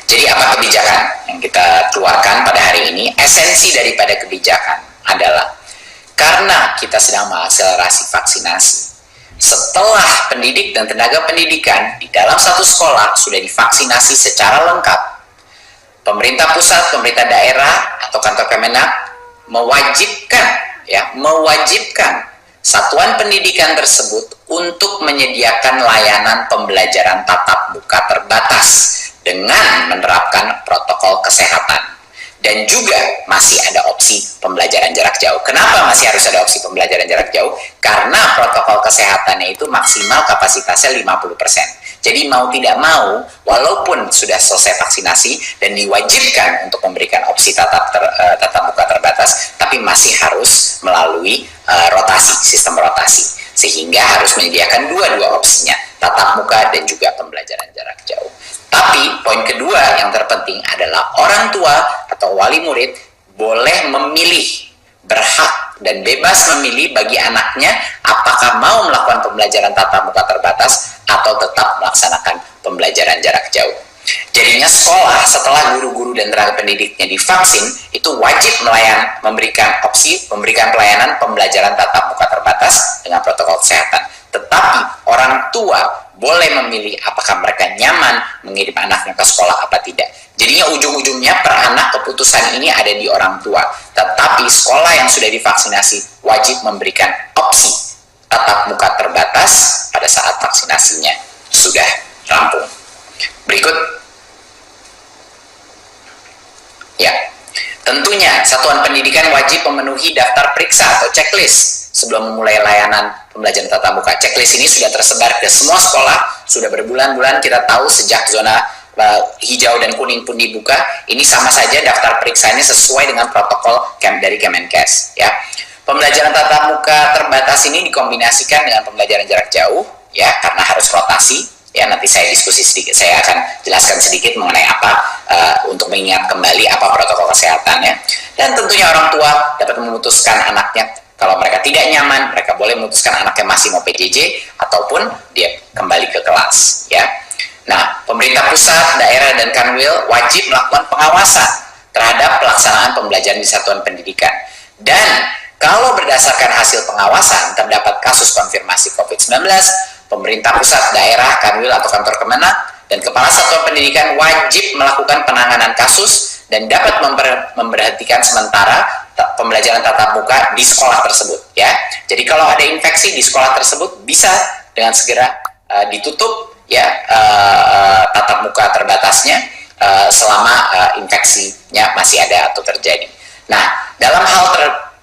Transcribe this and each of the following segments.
Jadi apa kebijakan yang kita keluarkan pada hari ini? Esensi daripada kebijakan adalah karena kita sedang mengakselerasi vaksinasi, setelah pendidik dan tenaga pendidikan di dalam satu sekolah sudah divaksinasi secara lengkap, pemerintah pusat, pemerintah daerah atau kantor Kemenak mewajibkan satuan pendidikan tersebut untuk menyediakan layanan pembelajaran tatap muka terbatas dengan menerapkan protokol kesehatan. Dan juga masih ada opsi pembelajaran jarak jauh. Kenapa masih harus ada opsi pembelajaran jarak jauh? Karena protokol kesehatannya itu maksimal kapasitasnya 50%. Jadi mau tidak mau, walaupun sudah selesai vaksinasi dan diwajibkan untuk memberikan opsi tatap muka terbatas, tapi masih harus melalui sistem rotasi. Sehingga harus menyediakan dua opsinya, tatap muka dan juga pembelajaran jarak jauh. Tapi poin kedua yang terpenting adalah orang tua atau wali murid boleh memilih, berhak dan bebas memilih bagi anaknya apakah mau melakukan pembelajaran tatap muka terbatas atau tetap melaksanakan pembelajaran jarak jauh. Jadinya sekolah setelah guru-guru dan tenaga pendidiknya divaksin itu wajib memberikan pelayanan pembelajaran tatap muka terbatas dengan protokol kesehatan. Tetapi orang tua boleh memilih apakah mereka nyaman mengirim anaknya ke sekolah apa tidak. Jadinya ujung-ujungnya per anak keputusan ini ada di orang tua. Tetapi sekolah yang sudah divaksinasi wajib memberikan opsi tatap muka terbatas pada saat vaksinasinya sudah rampung. Berikut. Ya, tentunya satuan pendidikan wajib memenuhi daftar periksa atau checklist sebelum memulai layanan pembelajaran tatap muka. Checklist ini sudah tersebar ke semua sekolah, sudah berbulan-bulan kita tahu sejak zona hijau dan kuning pun dibuka. Ini sama saja daftar periksanya sesuai dengan protokol dari Kemenkes. Ya, pembelajaran tatap muka terbatas ini dikombinasikan dengan pembelajaran jarak jauh, ya, karena harus rotasi. Ya, nanti saya diskusi sedikit, saya akan jelaskan sedikit mengenai apa untuk mengingat kembali apa protokol kesehatannya. Dan tentunya orang tua dapat memutuskan anaknya. Kalau mereka tidak nyaman, mereka boleh memutuskan anaknya masih mau PJJ ataupun dia kembali ke kelas. Ya, nah, pemerintah pusat, daerah, dan Kanwil wajib melakukan pengawasan terhadap pelaksanaan pembelajaran di satuan pendidikan. Dan kalau berdasarkan hasil pengawasan terdapat kasus konfirmasi COVID-19, pemerintah pusat, daerah, Kanwil, atau kantor Kemenak dan kepala satuan pendidikan wajib melakukan penanganan kasus dan dapat memberhentikan sementara pembelajaran tatap muka di sekolah tersebut. Ya, jadi kalau ada infeksi di sekolah tersebut bisa dengan segera ditutup ya tatap muka terbatasnya selama infeksinya masih ada atau terjadi. Nah, dalam hal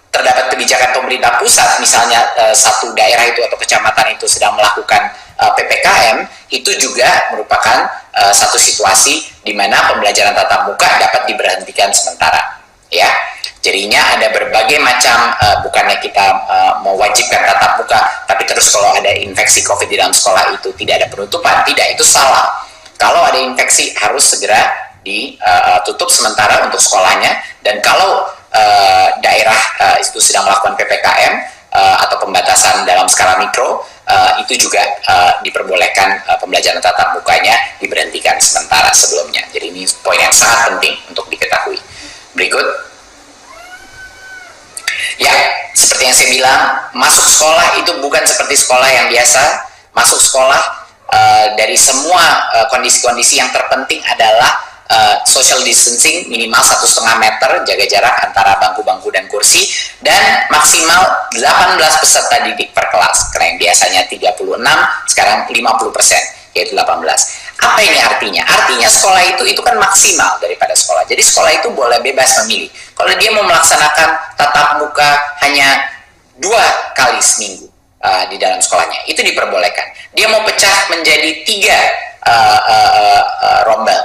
terdapat kebijakan pemerintah pusat, misalnya satu daerah itu atau kecamatan itu sedang melakukan PPKM, itu juga merupakan satu situasi di mana pembelajaran tatap muka dapat diberhentikan sementara. Ya, jadinya ada berbagai macam, bukannya kita mewajibkan tatap muka, tapi terus kalau ada infeksi COVID di dalam sekolah itu tidak ada penutupan, tidak, itu salah. Kalau ada infeksi harus segera ditutup sementara untuk sekolahnya, dan kalau daerah itu sedang melakukan PPKM atau pembatasan dalam skala mikro, itu juga diperbolehkan pembelajaran tatap mukanya diberhentikan sementara sebelumnya. Jadi ini poin yang sangat penting untuk diketahui. Berikut. Ya, seperti yang saya bilang, masuk sekolah itu bukan seperti sekolah yang biasa. Masuk sekolah dari semua kondisi-kondisi yang terpenting adalah social distancing minimal 1,5 meter, jaga jarak antara bangku-bangku dan kursi, dan maksimal 18 peserta didik per kelas. Karena yang biasanya 36, sekarang 50%, yaitu 18. Apa ini artinya? Artinya sekolah itu kan maksimal daripada sekolah. Jadi sekolah itu boleh bebas memilih. Kalau dia mau melaksanakan tatap muka hanya 2 kali seminggu di dalam sekolahnya, itu diperbolehkan. Dia mau pecah menjadi 3 rombel,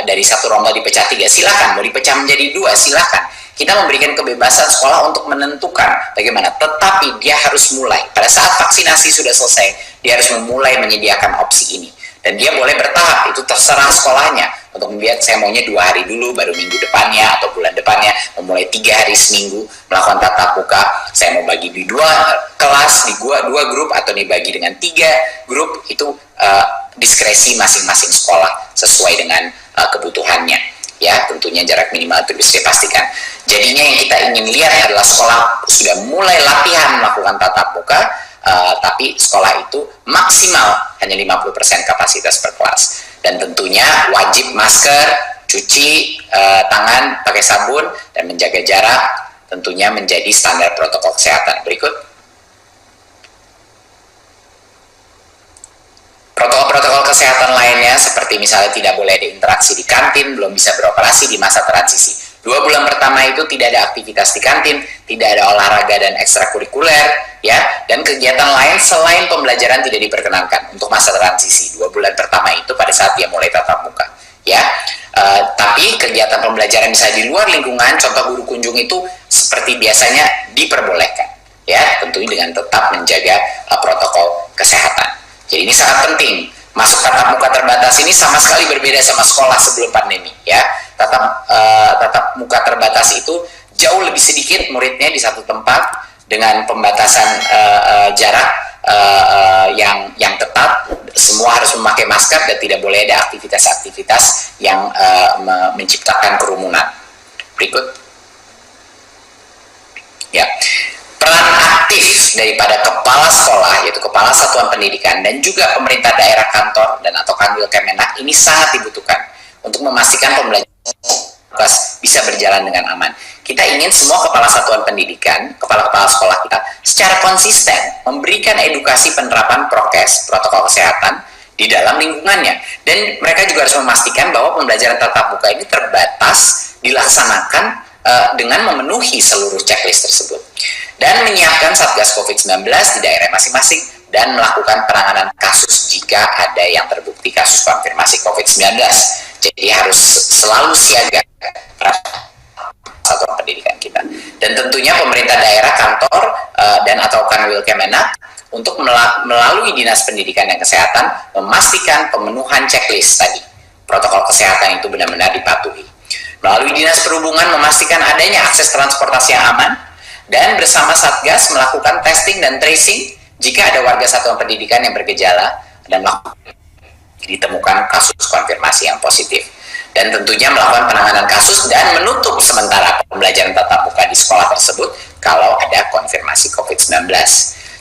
dari satu rombel dipecah 3, silakan. Mau dipecah menjadi 2, silakan. Kita memberikan kebebasan sekolah untuk menentukan bagaimana. Tetapi dia harus mulai. Pada saat vaksinasi sudah selesai, dia harus memulai menyediakan opsi ini. Dan dia boleh bertahap, itu terserah sekolahnya. Untuk membuat saya maunya 2 hari dulu, baru minggu depannya atau bulan depannya, memulai 3 hari seminggu melakukan tatap muka. Saya mau bagi di 2 kelas, di 2 grup, atau dibagi dengan 3 grup, itu diskresi masing-masing sekolah sesuai dengan kebutuhannya. Ya, tentunya jarak minimal itu bisa dipastikan. Jadinya yang kita ingin lihat adalah sekolah sudah mulai latihan melakukan tatap muka, tapi sekolah itu maksimal hanya 50% kapasitas per kelas. Dan tentunya wajib masker, cuci tangan pakai sabun, dan menjaga jarak tentunya menjadi standar protokol kesehatan. Berikut. Protokol kesehatan lainnya seperti misalnya tidak boleh ada interaksi di kantin, belum bisa beroperasi di masa transisi. 2 bulan pertama itu tidak ada aktivitas di kantin, tidak ada olahraga dan ekstrakurikuler, ya, dan kegiatan lain selain pembelajaran tidak diperkenankan untuk masa transisi. 2 bulan pertama itu pada saat dia mulai tatap muka, ya. Tapi kegiatan pembelajaran misalnya di luar lingkungan, contoh guru kunjung itu seperti biasanya diperbolehkan, ya, tentunya dengan tetap menjaga protokol kesehatan. Jadi ini sangat penting. Masuk tatap muka terbatas ini sama sekali berbeda sama sekolah sebelum pandemi, ya. Tatap muka terbatas itu jauh lebih sedikit muridnya di satu tempat dengan pembatasan jarak yang ketat. Semua harus memakai masker dan tidak boleh ada aktivitas-aktivitas yang menciptakan kerumunan. Berikut. Ya. Peran aktif daripada kepala sekolah, yaitu kepala satuan pendidikan, dan juga pemerintah daerah, kantor, dan atau Kanwil Kemenak ini sangat dibutuhkan untuk memastikan pembelajaran bisa berjalan dengan aman. Kita ingin semua kepala satuan pendidikan, kepala-kepala sekolah kita secara konsisten memberikan edukasi penerapan prokes, protokol kesehatan di dalam lingkungannya. Dan mereka juga harus memastikan bahwa pembelajaran tatap muka ini terbatas dilaksanakan dengan memenuhi seluruh checklist tersebut. Dan menyiapkan Satgas COVID-19 di daerah masing-masing dan melakukan penanganan kasus jika ada yang terbukti kasus konfirmasi COVID-19. Jadi harus selalu siaga satuan pendidikan kita. Dan tentunya pemerintah daerah, kantor, dan atau Kanwil Kemenak untuk melalui Dinas Pendidikan dan Kesehatan memastikan pemenuhan checklist tadi. Protokol kesehatan itu benar-benar dipatuhi. Melalui Dinas Perhubungan memastikan adanya akses transportasi yang aman, dan bersama Satgas melakukan testing dan tracing jika ada warga satuan pendidikan yang bergejala dan ditemukan kasus konfirmasi yang positif. Dan tentunya melakukan penanganan kasus dan menutup sementara pembelajaran tatap muka di sekolah tersebut kalau ada konfirmasi COVID-19.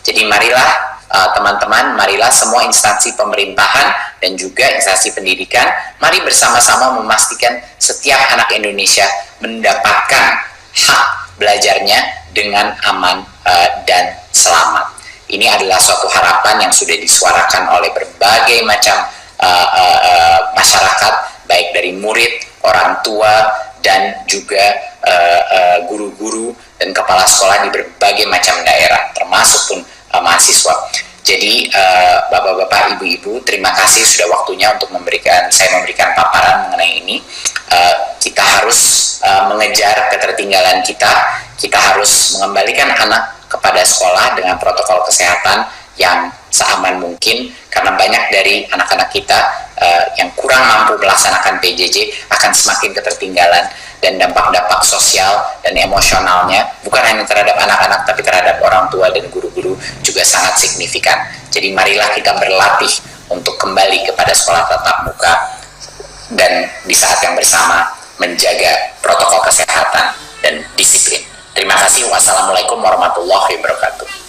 Jadi marilah teman-teman, marilah semua instansi pemerintahan dan juga instansi pendidikan, mari bersama-sama memastikan setiap anak Indonesia mendapatkan hak belajarnya dengan aman dan selamat. Ini adalah suatu harapan yang sudah disuarakan oleh berbagai macam masyarakat, baik dari murid, orang tua, dan juga guru-guru dan kepala sekolah di berbagai macam daerah, termasuk pun mahasiswa. Jadi bapak-bapak, ibu-ibu, terima kasih sudah waktunya untuk saya memberikan paparan mengenai ini. Kita harus mengejar ketertinggalan kita harus mengembalikan anak kepada sekolah dengan protokol kesehatan yang seaman mungkin, karena banyak dari anak-anak kita yang kurang mampu melaksanakan PJJ akan semakin ketertinggalan, dan dampak-dampak sosial dan emosionalnya bukan hanya terhadap anak-anak tapi terhadap orang tua dan guru-guru juga sangat signifikan. Jadi marilah kita berlatih untuk kembali kepada sekolah tatap muka dan di saat yang bersama menjaga protokol kesehatan dan disiplin. Terima kasih. Wassalamualaikum warahmatullahi wabarakatuh.